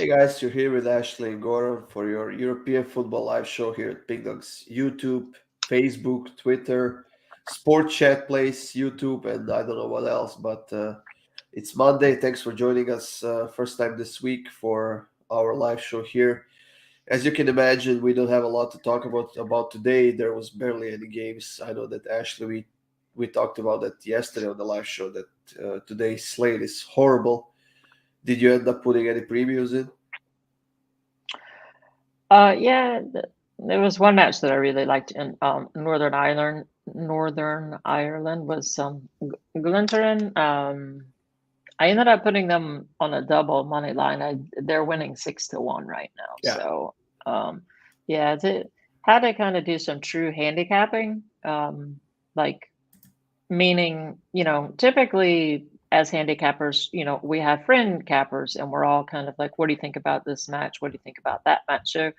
Hey guys, you're here with Ashley and Goran for your European football live show here at PickDawgz. YouTube, Facebook, Twitter, Sport Chat Place, YouTube, and I don't know what else, but it's Monday. Thanks for joining us first time this week for our live show here. As you can imagine, we don't have a lot to talk about today. There was barely any games. I know that Ashley, we talked about that yesterday on the live show that today's slate is horrible. Did you end up putting any previews in? Yeah, there was one match that I really liked in Northern Ireland. Northern Ireland was Glentoran. I ended up putting them on a double money line. They're winning 6-1 right now. Yeah. So, yeah, had to kind of do some true handicapping. Like meaning, typically as handicappers, we have friend cappers, and we're all kind of like, what do you think about this match? What do you think about that match? So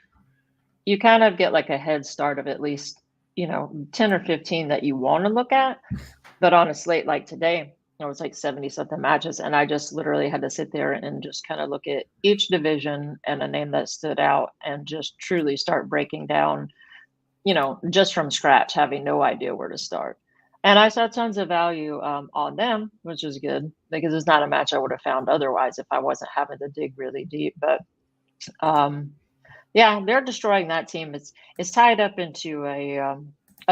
you kind of get like a head start of at least 10 or 15 that you want to look at. But on a slate like today, it was like 70 something matches, and I just literally had to sit there and just kind of look at each division and a name that stood out and just truly start breaking down, just from scratch, having no idea where to start. And I saw tons of value on them, which is good because it's not a match I would have found otherwise if I wasn't having to dig really deep. But um, yeah, they're destroying that team. It's tied up into a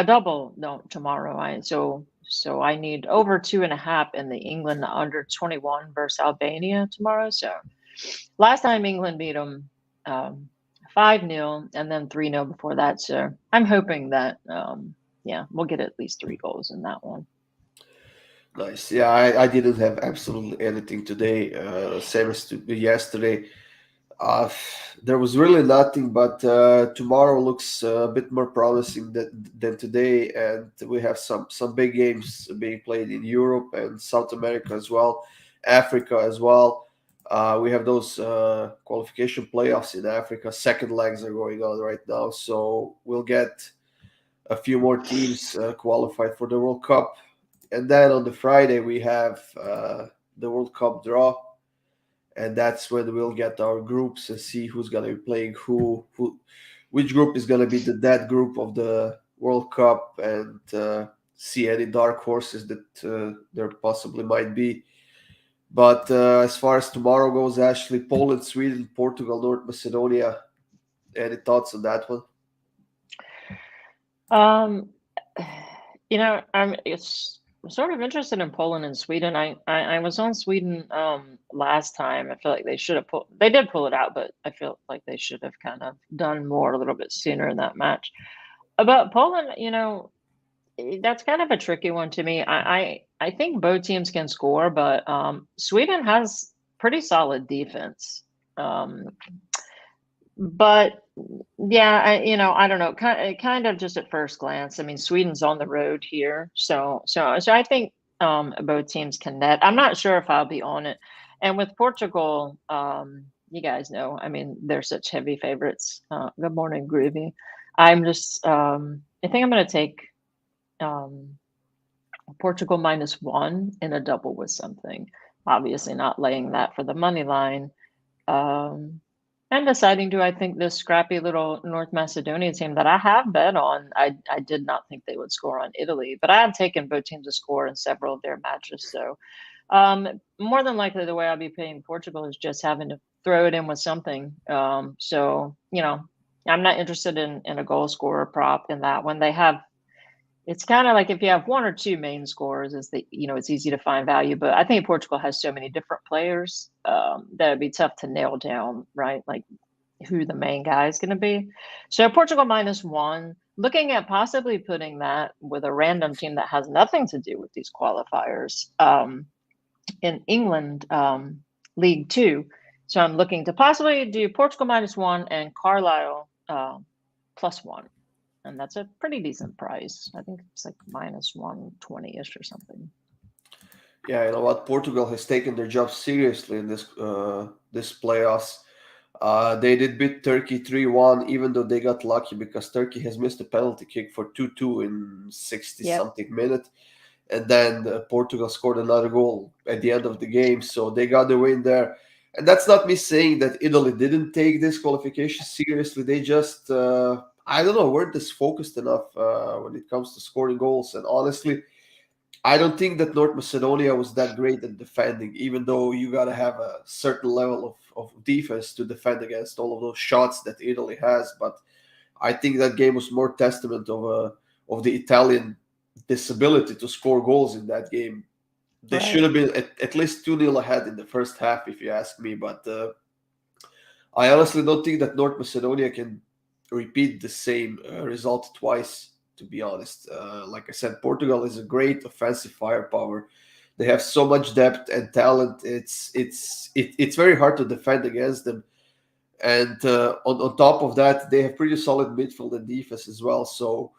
double no tomorrow. So I need over 2.5 in the England under 21 versus Albania tomorrow. So last time England beat them 5-0 and then 3-0 before that. So I'm hoping that yeah, we'll get at least 3 goals in that one. Nice. Yeah, I didn't have absolutely anything today. Same as yesterday. Uh, there was really nothing, but tomorrow looks a bit more promising than today, and we have some big games being played in Europe and South America as well, Africa as well. We have those qualification playoffs in Africa. Second legs are going on right now, so we'll get a few more teams qualified for the World Cup. And then on the Friday we have the World Cup draw, and that's when we'll get our groups and see who's gonna be playing which group is gonna be the dead group of the World Cup, and see any dark horses that there possibly might be. But as far as tomorrow goes, Ashley, Poland, Sweden, Portugal, North Macedonia. Any thoughts on that one? Um, it's sort of interested in Poland and Sweden. I was on Sweden last time. I feel like they did pull it out, but I feel like they should have kind of done more a little bit sooner in that match. About Poland, that's kind of a tricky one to me. I think both teams can score, but Sweden has pretty solid defense. Um, but yeah, I don't know. Kind of just at first glance. I mean, Sweden's on the road here, so I think both teams can net. I'm not sure if I'll be on it. And with Portugal, you guys know, I mean, they're such heavy favorites. Good morning, Groovy. I think I'm going to take um, Portugal -1 in a double with something. Obviously, not laying that for the money line. Um, and deciding, do I think this scrappy little North Macedonia team that I have bet on, I did not think they would score on Italy, but I have taken both teams to score in several of their matches. So more than likely, the way I'll be paying Portugal is just having to throw it in with something. So, I'm not interested in a goal scorer prop in that one. It's kind of like if you have one or two main scorers, it's easy to find value. But I think Portugal has so many different players that it'd be tough to nail down, right? Like who the main guy is going to be. So Portugal -1, looking at possibly putting that with a random team that has nothing to do with these qualifiers in England League Two. So I'm looking to possibly do Portugal -1 and Carlisle +1. And that's a pretty decent price. I think it's like -120-ish or something. Yeah, you know what? Portugal has taken their job seriously in this playoffs. They did beat Turkey 3-1, even though they got lucky because Turkey has missed a penalty kick for 2-2 in 60 Yep. something minute. And then Portugal scored another goal at the end of the game. So they got the win there. And that's not me saying that Italy didn't take this qualification seriously. They just, I don't know, weren't this focused enough when it comes to scoring goals. And honestly, I don't think that North Macedonia was that great at defending, even though you got to have a certain level of defense to defend against all of those shots that Italy has. But I think that game was more testament of the Italian disability to score goals in that game. They should Right. have been at least 2-0 ahead in the first half, if you ask me. But I honestly don't think that North Macedonia can repeat the same result twice. To be honest, like I said, Portugal is a great offensive firepower. They have so much depth and talent. It's very hard to defend against them. And on top of that, they have pretty solid midfield and defense as well. So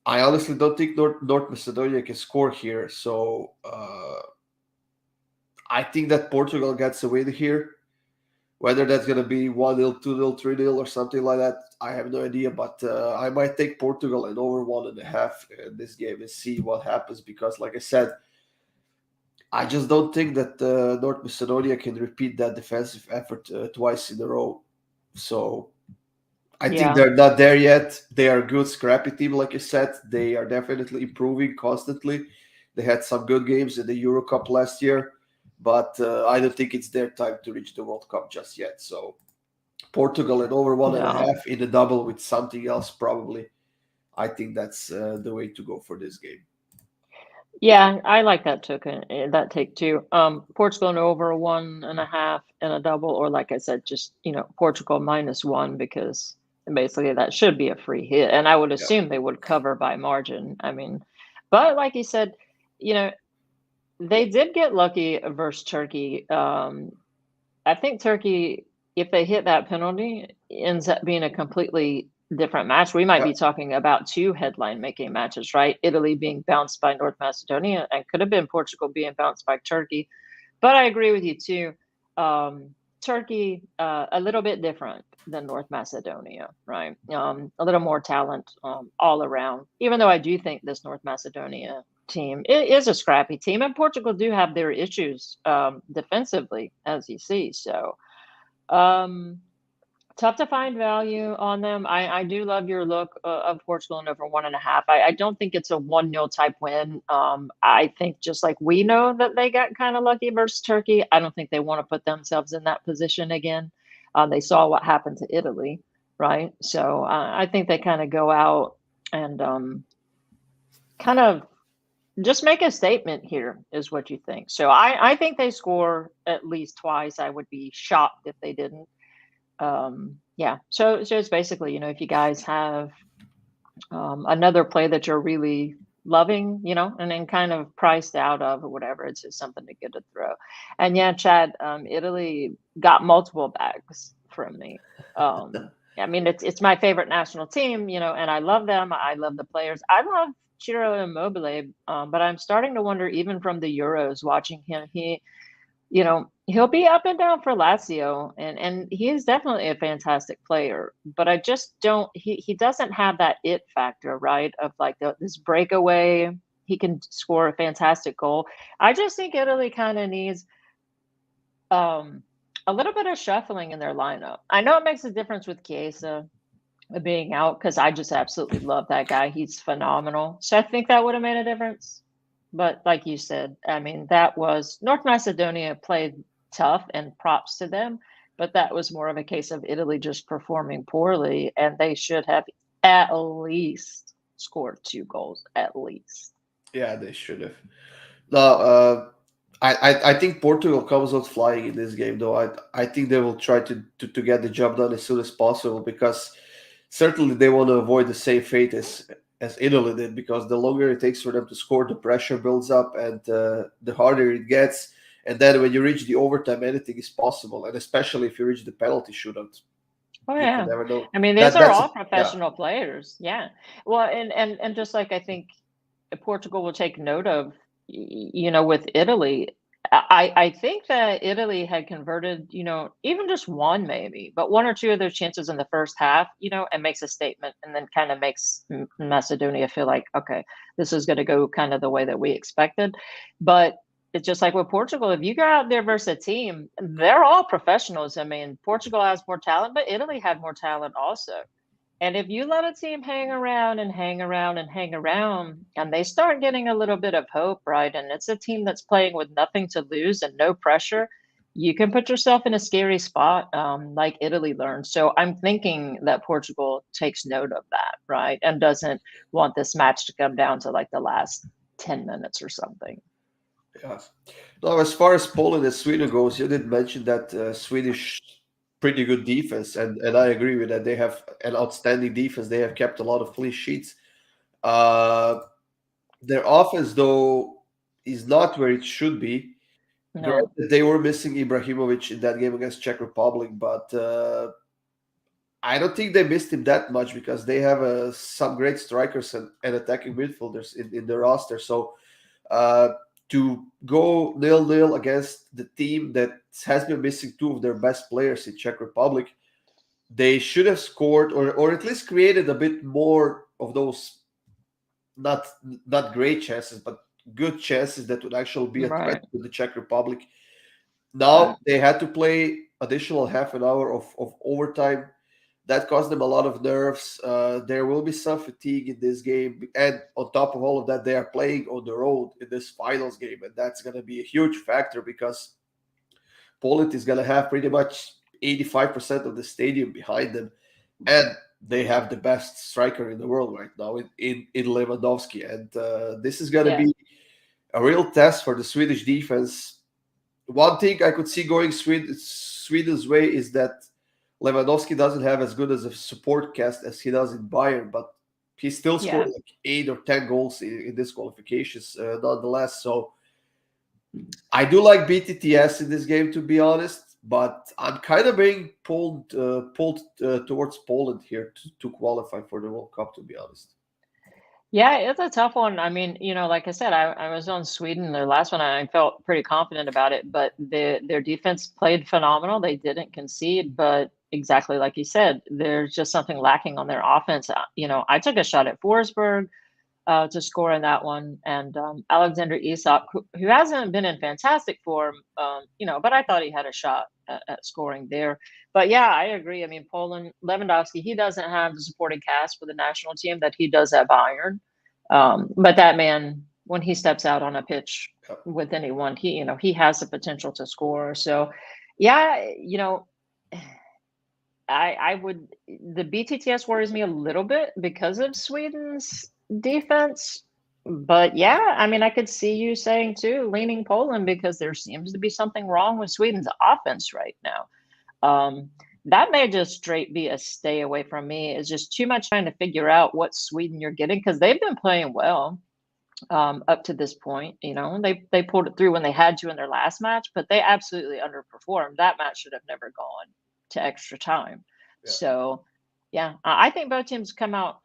I honestly don't think North Macedonia can score here. So I think that Portugal gets away here. Whether that's going to be 1-0, 2-0, 3-0, or something like that, I have no idea. But I might take Portugal and over 1.5 in this game and see what happens. Because, like I said, I just don't think that North Macedonia can repeat that defensive effort twice in a row. So I think Yeah. they're not there yet. They are a good, scrappy team, like you said. They are definitely improving constantly. They had some good games in the Euro Cup last year, but I don't think it's their time to reach the World Cup just yet. So Portugal and over one and a No. half in a double with something else, probably. I think that's the way to go for this game. Yeah, I like that that take too. Portugal and over 1.5 and a double, or like I said, just Portugal -1 because basically that should be a free hit, and I would Yeah, assume they would cover by margin. I mean, but like you said, you know they did get lucky versus Turkey. I think Turkey, if they hit that penalty, ends up being a completely different match. We might yeah, be talking about two headline making matches, right? Italy being bounced by North Macedonia and could have been Portugal being bounced by Turkey. But I agree with you too. Turkey, a little bit different than North Macedonia, right? A little more talent all around. Even though I do think this North Macedonia team is a scrappy team, and Portugal do have their issues defensively, as you see. So um, tough to find value on them. I do love your look of Portugal and over 1.5. I don't think it's a 1-0 type win. I think just like we know that they got kind of lucky versus Turkey, I don't think they want to put themselves in that position again. They saw what happened to Italy, right? So I think they kind of go out and kind of just make a statement here, is what you think. So I think they score at least twice. I would be shocked if they didn't. Yeah, so it's basically, if you guys have another play that you're really loving, and then kind of priced out of or whatever, it's just something to get a throw. And yeah, Chad, Italy got multiple bags from me. I mean, it's my favorite national team, and I love them. I love the players. I love Ciro Immobile, but I'm starting to wonder, even from the Euros, watching him, he'll be up and down for Lazio, and he is definitely a fantastic player. But I just don't. He doesn't have that it factor, right? Of like this breakaway. He can score a fantastic goal. I just think Italy kind of needs um, a little bit of shuffling in their lineup. I know it makes a difference with Chiesa being out because I just absolutely love that guy. He's phenomenal. So I think that would have made a difference. But like you said, I mean, that was North Macedonia played tough and props to them, but that was more of a case of Italy just performing poorly, and they should have at least scored 2 goals, at least. yeah, they should have. Now, I think Portugal comes out flying in this game, though. I think they will try to get the job done as soon as possible because certainly they want to avoid the same fate as Italy did. Because the longer it takes for them to score, the pressure builds up, and the harder it gets. And then when you reach the overtime, anything is possible, and especially if you reach the penalty shootout, Oh you can yeah. never know. I mean, these That are that's all a, yeah. professional players. Yeah. Well, and just like I think Portugal will take note of, with Italy. I think that Italy had converted, even just one maybe, but one or two of those chances in the first half, and makes a statement, and then kind of makes Macedonia feel like, okay, this is going to go kind of the way that we expected. But it's just like with Portugal. If you go out there versus a team, they're all professionals. I mean, Portugal has more talent, but Italy had more talent also. And if you let a team hang around and hang around and hang around, and they start getting a little bit of hope, right? And it's a team that's playing with nothing to lose and no pressure, you can put yourself in a scary spot, like Italy learned. So I'm thinking that Portugal takes note of that, right? And doesn't want this match to come down to like the last 10 minutes or something. Yeah. Now, as far as Poland and Sweden goes, you did mention that Swedish pretty good defense, and I agree with that. They have an outstanding defense. They have kept a lot of clean sheets. Uh, their offense, though, is not where it should be. No, Granted, they were missing Ibrahimovic in that game against Czech Republic, but I don't think they missed him that much because they have some great strikers and attacking midfielders in their roster. So uh, to go 0-0 against the team that has been missing two of their best players in Czech Republic, they should have scored or at least created a bit more of those not not great chances, but good chances that would actually be a threat right, to the Czech Republic. right. Now they had to play additional half an hour of overtime. That caused them a lot of nerves. There will be some fatigue in this game, and on top of all of that, they are playing on the road in this finals game, and that's going to be a huge factor because Poland is going to have pretty much 85% of the stadium behind them, and they have the best striker in the world right now in Lewandowski, and this is going to Yeah, be a real test for the Swedish defense. One thing I could see going Sweden's way is that Lewandowski doesn't have as good as a support cast as he does in Bayern, but he still scored yeah. like 8 or 10 goals in this qualifications, nonetheless. So I do like BTTS in this game, to be honest, but I'm kind of being pulled towards Poland here to qualify for the World Cup, to be honest. Yeah, it's a tough one. I mean, like I said, I was on Sweden, their last one, and I felt pretty confident about it, but their defense played phenomenal. They didn't concede, but exactly like you said, there's just something lacking on their offense. I took a shot at Forsberg to score in that one. And Alexander Isak, who hasn't been in fantastic form, but I thought he had a shot at scoring there. But yeah, I agree. I mean, Poland, Lewandowski, he doesn't have the supporting cast for the national team that he does at Bayern. But that man, when he steps out on a pitch with anyone, he has the potential to score. So, yeah, I would the BTTS worries me a little bit because of Sweden's defense. But yeah, I mean, I could see you saying too, leaning Poland because there seems to be something wrong with Sweden's offense right now. That may just straight be a stay away from me. It's just too much trying to figure out what Sweden you're getting because they've been playing well up to this point. They pulled it through when they had to in their last match, but they absolutely underperformed. That match should have never gone to extra time. Yeah. So, yeah, I think both teams come out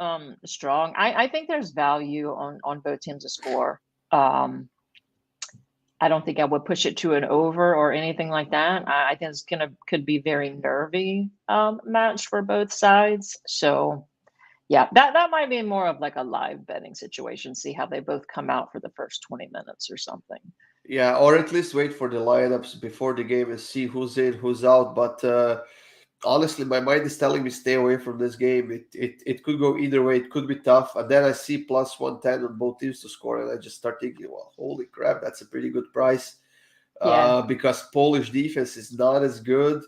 strong. I think there's value on both teams to score. I don't think I would push it to an over or anything like that. I think it's could be very nervy match for both sides. So yeah, that might be more of like a live betting situation. See how they both come out for the first 20 minutes or something. Yeah, or at least wait for the lineups before the game and see who's in, who's out. But honestly, my mind is telling me stay away from this game. It could go either way. It could be tough. And then I see plus 110 on both teams to score, and I just start thinking, well, holy crap, that's a pretty good price. Yeah, Because Polish defense is not as good.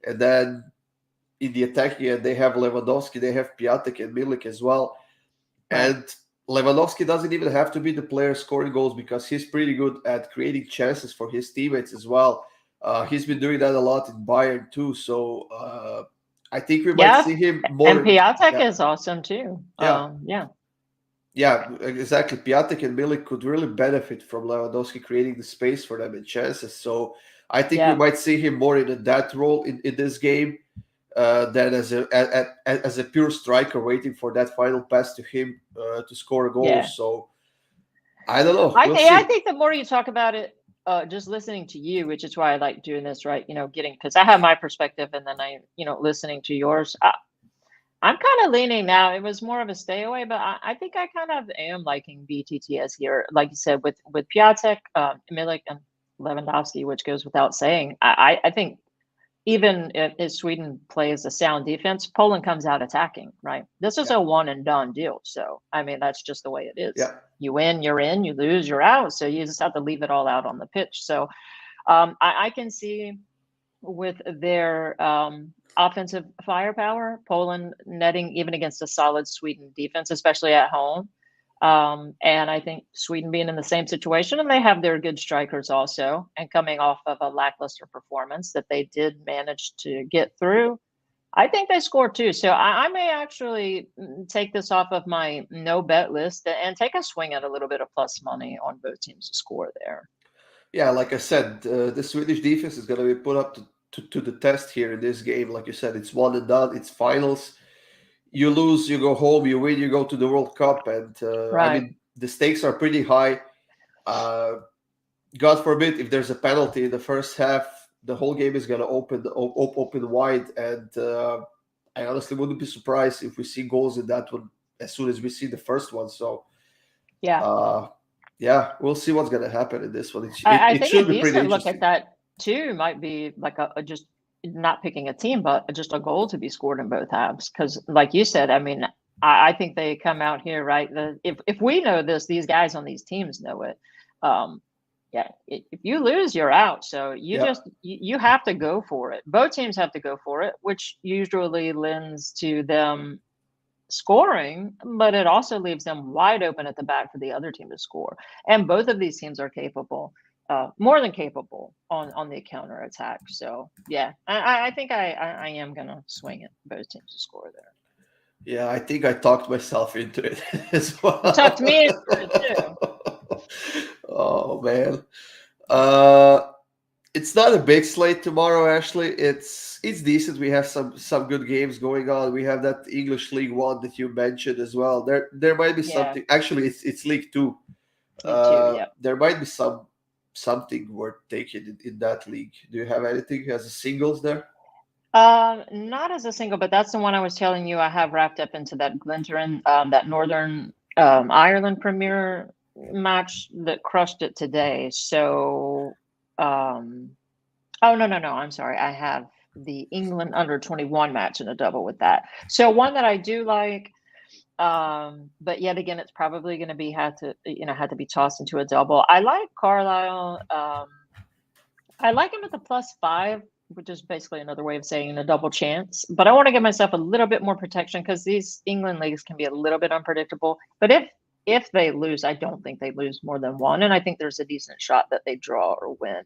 And then in the attacking end, they have Lewandowski, they have Piatek and Milik as well. right. And Lewandowski doesn't even have to be the player scoring goals because he's pretty good at creating chances for his teammates as well. He's been doing that a lot in Bayern too. So I think we might Yeah, see him and more. Piatek Yeah, is awesome too. yeah, Yeah, yeah, exactly. Piatek and Milik could really benefit from Lewandowski creating the space for them and chances. So I think we yeah, might see him more in that role in this game than as a pure striker waiting for that final pass to him to score a goal. yeah. So I don't know. We'll see. I think the more you talk about it, just listening to you, which is why I like doing this, right? Getting because I have my perspective, and then listening to yours. I'm kind of leaning now. It was more of a stay away, but I think I kind of am liking BTTS here. Like you said, with Piatek, Milik, and Lewandowski, which goes without saying. I think even if Sweden plays a sound defense, Poland comes out attacking, right? This is Yeah, a one and done deal. So, I mean, that's just the way it is. yeah, You win, you're in, you lose, you're out. So you just have to leave it all out on the pitch. So I can see with their offensive firepower, Poland netting even against a solid Sweden defense, especially at home. And I think Sweden being in the same situation, and they have their good strikers also, and coming off of a lackluster performance that they did manage to get through. I think they score too. So I may actually take this off of my no bet list and take a swing at a little bit of plus money on both teams to score there. yeah. Like I said, the Swedish defense is going to be put up to the test here in this game. Like you said, it's one and done. It's finals. You lose, you go home. You win, you go to the World Cup. And I Right. mean, the stakes are pretty high. Uh, God forbid if there's a penalty in the first half, the whole game is going to open wide. And I honestly wouldn't be surprised if we see goals in that one as soon as we see the first one. So Yeah. uh, yeah, we'll see what's going to happen in this one. I It think a should be pretty decent look at interesting. that too might be like a just not picking a team, but just a goal to be scored in both halves. Because, like you said, I mean, I think they come out here right. If we know this, these guys on these teams know it. Um, yeah, if you lose, you're out. So Yeah. you have to go for it. Both teams have to go for it, which usually lends to them scoring, but it also leaves them wide open at the back for the other team to score. And both of these teams are capable, more than capable on the counter attack. So yeah, I think I am gonna swing it both teams to score there. Yeah, I think I talked myself into it as You talked well. me into it too. Oh man. Uh it's not a big slate tomorrow, Ashley. It's decent. We have some good games going on. We have that English League One that you mentioned as well. There might be Yeah, something. Actually, it's League Two. me too. Yep. There might be something worth taking in that league. Do you have anything as a singles there? Not as a single, but that's the one I was telling you I have wrapped up into that Glentoran, that Northern Ireland Premier match that crushed it today. So, um, oh no, I'm sorry. I have the England under 21 match in a double with that. So one that I do like, but yet again, it's probably going to be had to be tossed into a double. I like Carlisle. I like him at the +5, which is basically another way of saying a double chance. But I want to give myself a little bit more protection because these England leagues can be a little bit unpredictable. But if they lose, I don't think they lose more than one, and I think there's a decent shot that they draw or win.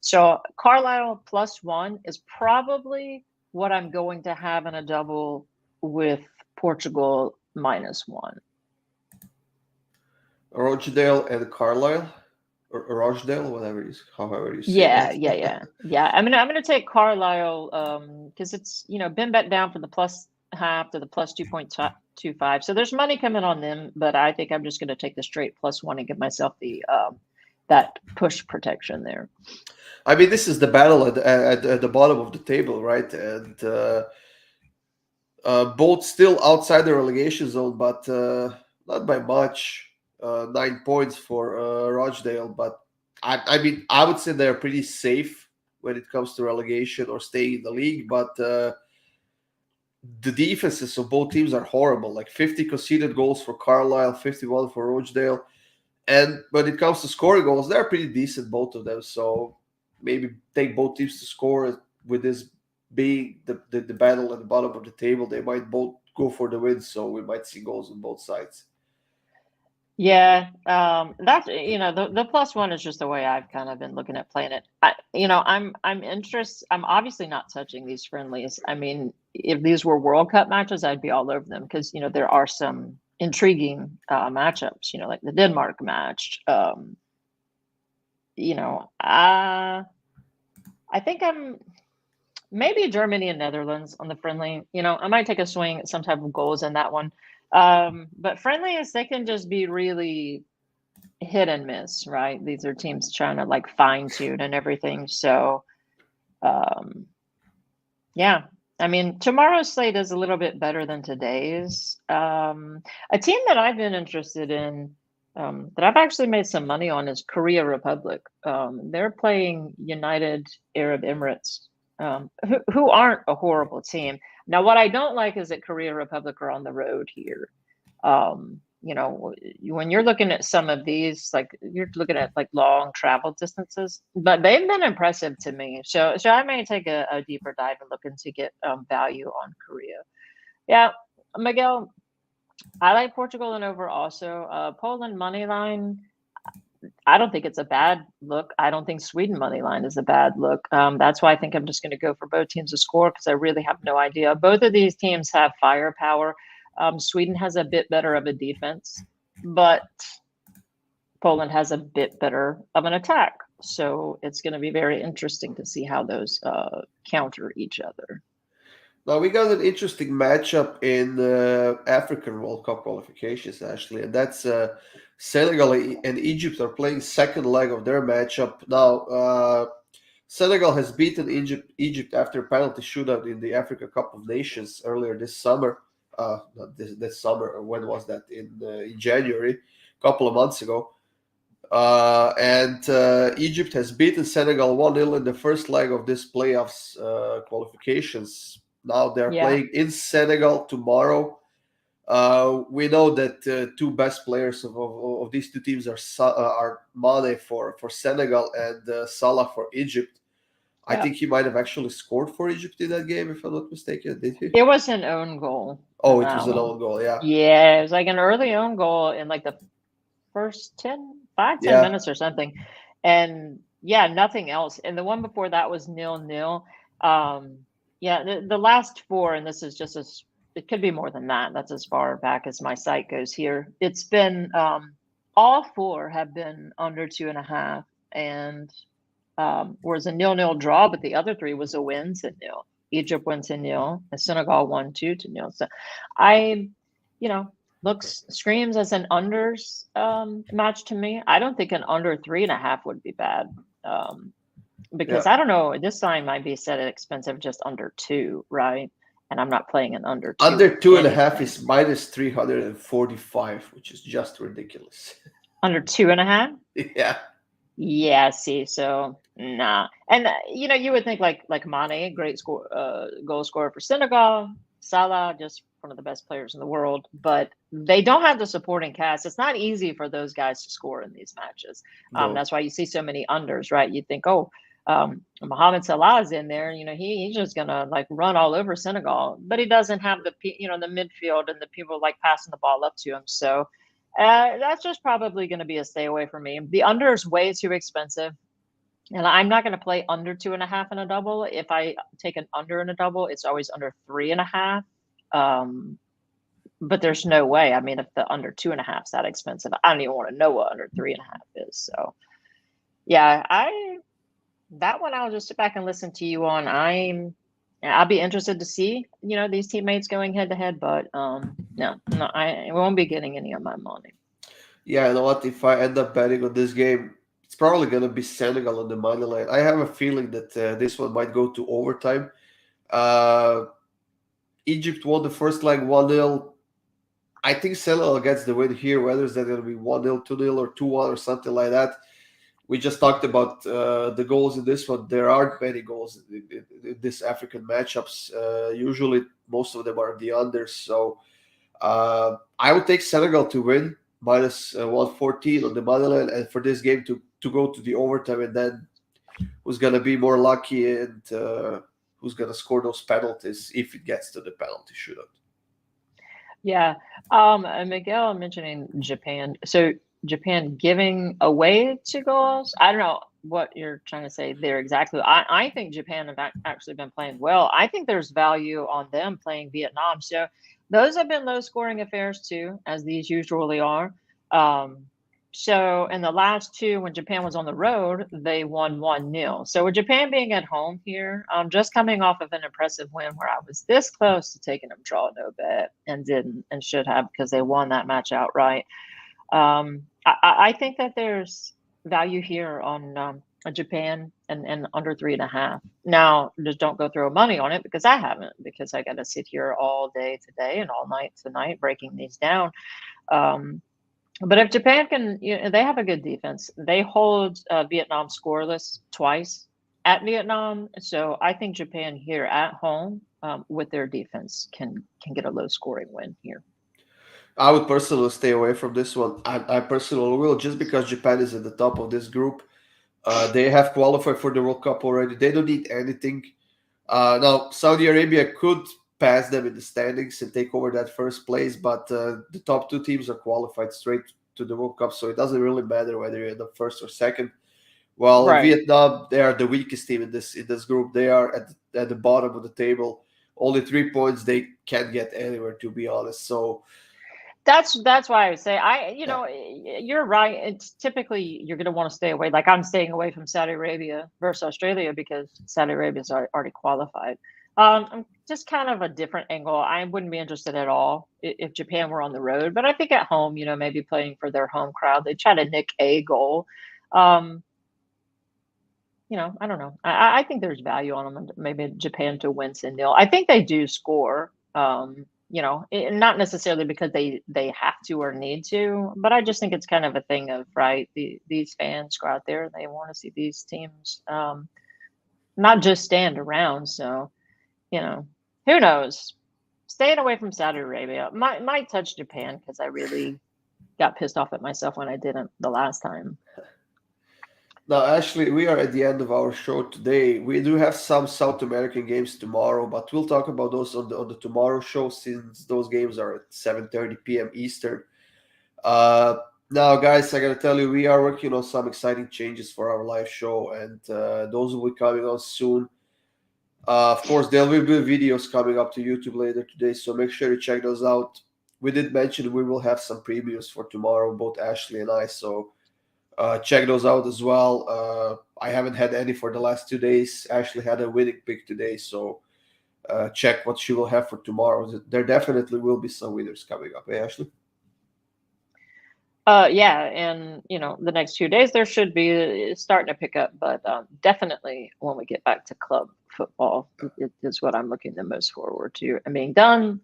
So Carlisle +1 is probably what I'm going to have in a double with Portugal -1. Rochdale and Carlisle, or Rochdale, whatever you, however you say Yeah, that. yeah. I'm gonna take Carlisle because it's been bet down from the +0.5 to the +2.25. So there's money coming on them, but I think I'm just gonna take the straight +1 and give myself the that push protection there. I mean, this is the battle at the bottom of the table, right? And both still outside the relegation zone, but not by much. 9 points for Rochdale, but I mean, I would say they're pretty safe when it comes to relegation or staying in the league. But the defenses of both teams are horrible. Like 50 conceded goals for Carlisle, 51 for Rochdale. And when it comes to scoring goals, they're pretty decent, both of them. So maybe take both teams to score with this being the battle at the bottom of the table. They might both go for the win. So we might see goals on both sides. Yeah, that's the +1 is just the way I've kind of been looking at playing it. I'm interested. I'm obviously not touching these friendlies. I mean, if these were World Cup matches, I'd be all over them because there are some intriguing matchups. Like the Denmark match. I think I'm maybe Germany and Netherlands on the friendly. I might take a swing at some type of goals in that one. But friendlies, they can just be really hit and miss, right? These are teams trying to like fine tune and everything. So, yeah, I mean, tomorrow's slate is a little bit better than today's. A team that I've been interested in, that I've actually made some money on, is Korea Republic. They're playing United Arab Emirates, who aren't a horrible team. Now, what I don't like is that Korea Republic are on the road here. You know, when you're looking at some of these, like you're looking at like long travel distances, but they've been impressive to me. So I may take a deeper dive and look into get value on Korea. Yeah, Miguel, I like Portugal and over also. Poland money line. I don't think it's a bad look. I don't think Sweden money line is a bad look. That's why I think I'm just going to go for both teams to score because I really have no idea. Both of these teams have firepower. Sweden has a bit better of a defense, but Poland has a bit better of an attack. So it's going to be very interesting to see how those counter each other. Now we got an interesting matchup in African World Cup qualifications actually, and that's Senegal and Egypt are playing second leg of their matchup. Now Senegal has beaten Egypt after a penalty shootout in the Africa Cup of Nations earlier this summer. Not this summer. When was that? In January, a couple of months ago. And Egypt has beaten Senegal 1-0 in the first leg of this playoffs qualifications. Now they're Yeah. playing in Senegal tomorrow. We know that two best players of these two teams are Mane for Senegal and Salah for Egypt. I Yeah. think he might have actually scored for Egypt in that game, if I'm not mistaken. Did he? It was an own goal. Oh, in it was that an one. own goal. Yeah. Yeah, it was like an early own goal in like the first 10 Yeah. minutes or something. And yeah, nothing else. And the one before that was 0-0. Yeah, the last four, and this is just as it could be more than that. That's as far back as my site goes here. It's been all four have been under 2.5, and was a 0-0 draw, but the other three was a win to nil. Egypt went to nil, and Senegal won 2-0. So I, looks screams as an unders match to me. I don't think an under 3.5 would be bad. Because Yeah. I don't know, this sign might be set at expensive just under 2, right? And I'm not playing an under 2 Under with 2.5 anything. is minus 345, which is just ridiculous. Under 2.5? Yeah. Yeah, see, so nah. And you would think like Mane, great goal scorer for Senegal, Salah, just one of the best players in the world, but they don't have the supporting cast. It's not easy for those guys to score in these matches. No. That's why you see so many unders, right? You think, oh, Mohamed Salah is in there, he's just gonna like run all over Senegal, but he doesn't have the the midfield and the people like passing the ball up to him. So that's just probably going to be a stay away for me. The under is way too expensive, and I'm not going to play under 2.5 in a double. If I take an under in a double, it's always under 3.5. But there's no way. I mean, if the under 2.5 is that expensive, I don't even want to know what under 3.5 is. So, yeah, that one I'll just sit back and listen to you on. I'll be interested to see, these teammates going head to head, but no, I won't be getting any of my money. Yeah, you know what? If I end up betting on this game, it's probably going to be Senegal on the money line. I have a feeling that this one might go to overtime. Egypt won the first leg 1-0. I think Senegal gets the win here, whether it's going to be 1-0, 2-0, or 2-1 or something like that. We just talked about the goals in this one. There aren't many goals in this African matchups. Usually, most of them are the unders. So I would take Senegal to win minus 114 on the money line, and for this game to go to the overtime, and then who's going to be more lucky and who's going to score those penalties if it gets to the penalty shootout. Yeah. Miguel mentioning Japan. So Japan giving away 2 goals. I don't know what you're trying to say there exactly. I think Japan have actually been playing well. I think there's value on them playing Vietnam. So those have been low scoring affairs too, as these usually are. So in the last 2, when Japan was on the road, they won 1-0. So with Japan being at home here, just coming off of an impressive win where I was this close to taking them draw no bet and didn't and should have because they won that match outright. I think that there's value here on Japan and under 3.5. Now, just don't go throw money on it because I haven't, because I got to sit here all day today and all night tonight breaking these down. Um, but if Japan can, they have a good defense. They hold Vietnam scoreless twice at Vietnam, so I think Japan here at home with their defense can get a low scoring win here. I would personally stay away from this one. I personally will, just because Japan is at the top of this group. They have qualified for the World Cup already. They don't need anything. Now, Saudi Arabia could pass them in the standings and take over that first place, but the top two teams are qualified straight to the World Cup, so it doesn't really matter whether you're the first or second. Well, Right. Vietnam, they are the weakest team in this group. They are at the bottom of the table. Only 3 points. They can't get anywhere, to be honest. So, That's why I would say yeah, you're right. It's typically you're going to want to stay away. Like I'm staying away from Saudi Arabia versus Australia because Saudi Arabia's already qualified. I'm just kind of a different angle. I wouldn't be interested at all if Japan were on the road, but I think at home, maybe playing for their home crowd, they try to nick a goal. Um, I don't know. I think there's value on them, and maybe Japan to win 10-0. I think they do score. Not necessarily because they have to or need to, but I just think it's kind of a thing of right. These fans go out there and they want to see these teams, not just stand around. So you know, who knows? Staying away from Saudi Arabia might touch Japan because I really got pissed off at myself when I didn't the last time. now, actually, we are at the end of our show today. We do have some South American games tomorrow, but we'll talk about those on the tomorrow show, since those games are at 7:30 p.m. Eastern. Uh, Now, guys, I gotta tell you, we are working on some exciting changes for our live show, and those will be coming on soon. Of course, there will be videos coming up to YouTube later today, so make sure you check those out. We did mention we will have some previews for tomorrow, both Ashley and I, so check those out as well. I haven't had any for the last 2 days. Ashley had a winning pick today, so check what she will have for tomorrow. There definitely will be some winners coming up. Hey, Ashley? Yeah, and the next few days there should be it's starting to pick up, but definitely when we get back to club football, it is what I'm looking the most forward to and being done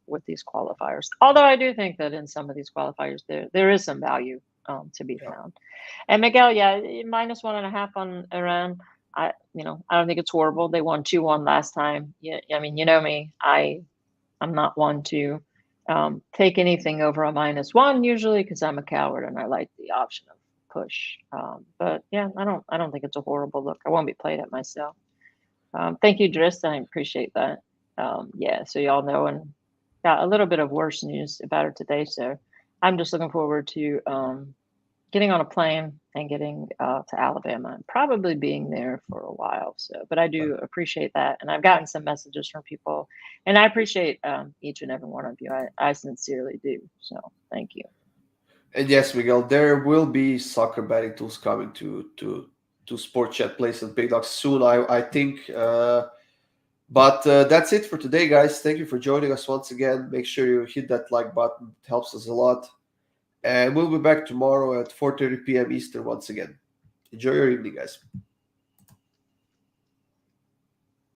with these qualifiers. Although I do think that in some of these qualifiers there is some value to be Yeah. found. And Miguel, yeah, -1.5 on Iran. I don't think it's horrible. They won 2-1 last time. Yeah, I mean, you know me. I'm not one to take anything over a -1 usually because I'm a coward and I like the option of push. But yeah, I don't think it's a horrible look. I won't be playing it myself. Thank you, Dris. I appreciate that. Yeah, so y'all know, and got a little bit of worse news about it today. So I'm just looking forward to getting on a plane and getting to Alabama and probably being there for a while. So, but I do appreciate that, and I've gotten some messages from people, and I appreciate each and every one of you. I sincerely do. So, thank you. And yes, Miguel, there will be soccer betting tools coming to Sport Chat Place and PickDawgz soon, I think. But that's it for today, guys. Thank you for joining us once again. Make sure you hit that like button; it helps us a lot. And we'll be back tomorrow at 4:30 p.m. Eastern once again. Enjoy your evening, guys.